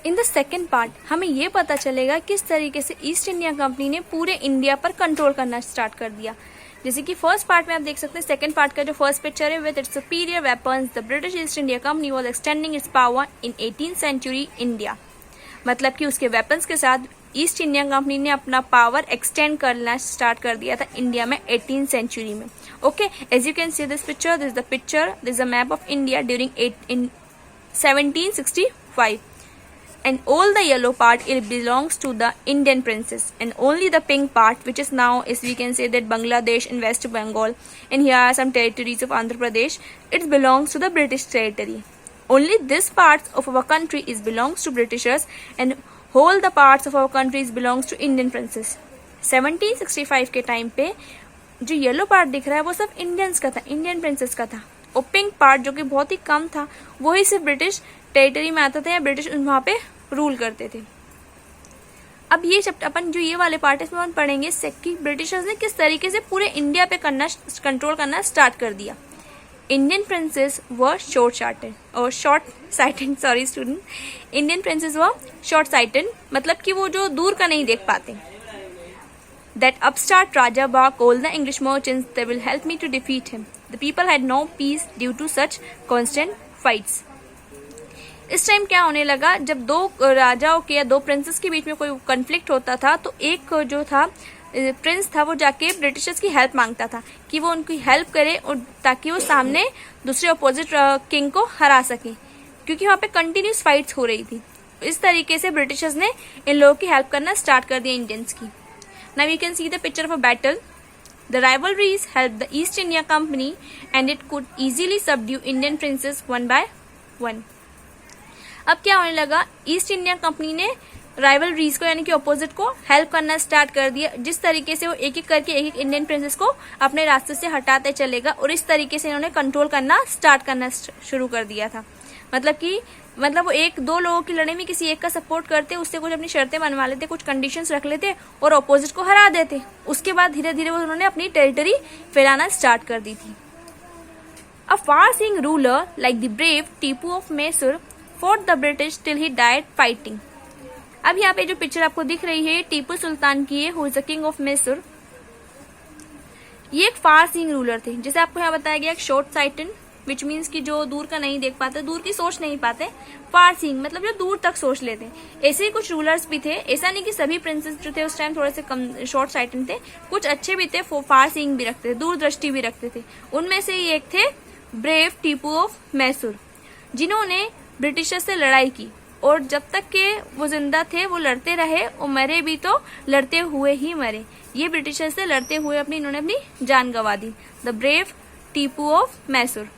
In the second part हमें ये पता चलेगा किस तरीके से ईस्ट इंडिया कंपनी ने पूरे इंडिया पर कंट्रोल करना स्टार्ट कर दिया। जैसे कि फर्स्ट पार्ट में आप देख सकते हैं, सेकंड पार्ट का जो फर्स्ट पिक्चर है, with its superior weapons the British East India Company was extending its power in 18th century India. मतलब कि उसके वेपन्स के साथ ईस्ट इंडिया कंपनी ने अपना पावर एक्सटेंड करना स्टार्ट कर दिया था इंडिया में 18th सेंचुरी में। Okay, as you can see this picture, this the picture, this the map of India during 1765, and all the yellow part it belongs to the Indian princess, and only the pink part, which is now is we can say that Bangladesh and West Bengal, and here are some territories of Andhra Pradesh, it belongs to the British territory. Only this parts of our country is belongs to Britishers, and whole the parts of our country is belongs to Indian princess. 1765 के time पे जो yellow part दिख रहा है वो सब Indians का था, इंडियन प्रिंसेस का था, और पिंक पार्ट जो कि बहुत ही कम था वही सिर्फ ब्रिटिश टेरिटरी में आता था या ब्रिटिश वहां पे रूल करते थे। अब ये अपन जो ये वाले पार्ट है इसमें अपन पढ़ेंगे कि ब्रिटिशर्स ने किस तरीके से पूरे इंडिया पे कंट्रोल करना स्टार्ट कर दिया। Indian princes were short sighted sorry student, Indian princes were short sighted, मतलब कि वो जो दूर का नहीं देख पाते। That upstart Raja Ba called the English merchants, they will help me to defeat him. The people had no peace due to such constant fights. इस टाइम क्या होने लगा, जब दो राजाओं के या दो प्रिंसेस के बीच में कोई कन्फ्लिक्ट होता था तो एक जो था प्रिंस था वो जाके ब्रिटिशर्स की हेल्प मांगता था कि वो उनकी हेल्प करे और ताकि वो सामने दूसरे अपोजिट किंग को हरा सके, क्योंकि वहां पे कंटिन्यूस फाइट्स हो रही थी। इस तरीके से ब्रिटिशर्स ने इन लोगों की हेल्प करना स्टार्ट कर दिया इंडियंस की। Now you can see the picture of a battle. The rivalries helped the East India Company and it could easily subdue Indian princes one by one. अब क्या होने लगा, ईस्ट इंडिया कंपनी ने rivalries को यानी कि opposite को help करना स्टार्ट कर दिया। जिस तरीके से वो एक एक करके एक एक इंडियन प्रिंसेस को अपने रास्ते से हटाते चलेगा और इस तरीके से इन्होंने कंट्रोल करना स्टार्ट करना शुरू कर दिया था। मतलब वो एक दो लोगों की लड़ाई में किसी एक का सपोर्ट करते, उससे कुछ अपनी शर्तें मनवा लेते, कुछ कंडीशंस रख लेते और ऑपोजिट को हरा देते। उसके बाद धीरे धीरे वो उन्होंने अपनी टेरिटरी फैलाना स्टार्ट कर दी थी। A far seeing ruler like the brave Tipu of Mysore fought the British till he died fighting. अब यहाँ पे जो पिक्चर आपको दिख रही है टीपू सुल्तान की है, who is the king of Mysore. ये एक फार सीइंग रूलर थे, जैसे आपको यहाँ बताया गया, एक शॉर्ट साइटेड विच मीन्स कि जो दूर का नहीं देख पाते, दूर की सोच नहीं पाते। फार सीइंग मतलब जो दूर तक सोच लेते। ऐसे ही कुछ रूलर्स भी थे, ऐसा नहीं कि सभी प्रिंसेस जो थे उस टाइम थोड़े से कम शॉर्ट साइटेड थे, कुछ अच्छे भी थे, फार सीइंग भी रखते थे, दूरदृष्टि भी रखते थे। उनमें से ही एक थे ब्रेव टीपू ऑफ मैसूर, जिन्होंने ब्रिटिशर्स से लड़ाई की और जब तक के वो जिंदा थे वो लड़ते रहे और मरे भी तो लड़ते हुए ही मरे। ये ब्रिटिशर्स से लड़ते हुए इन्होंने अपनी जान गंवा दी। The brave Tipu of Mysore.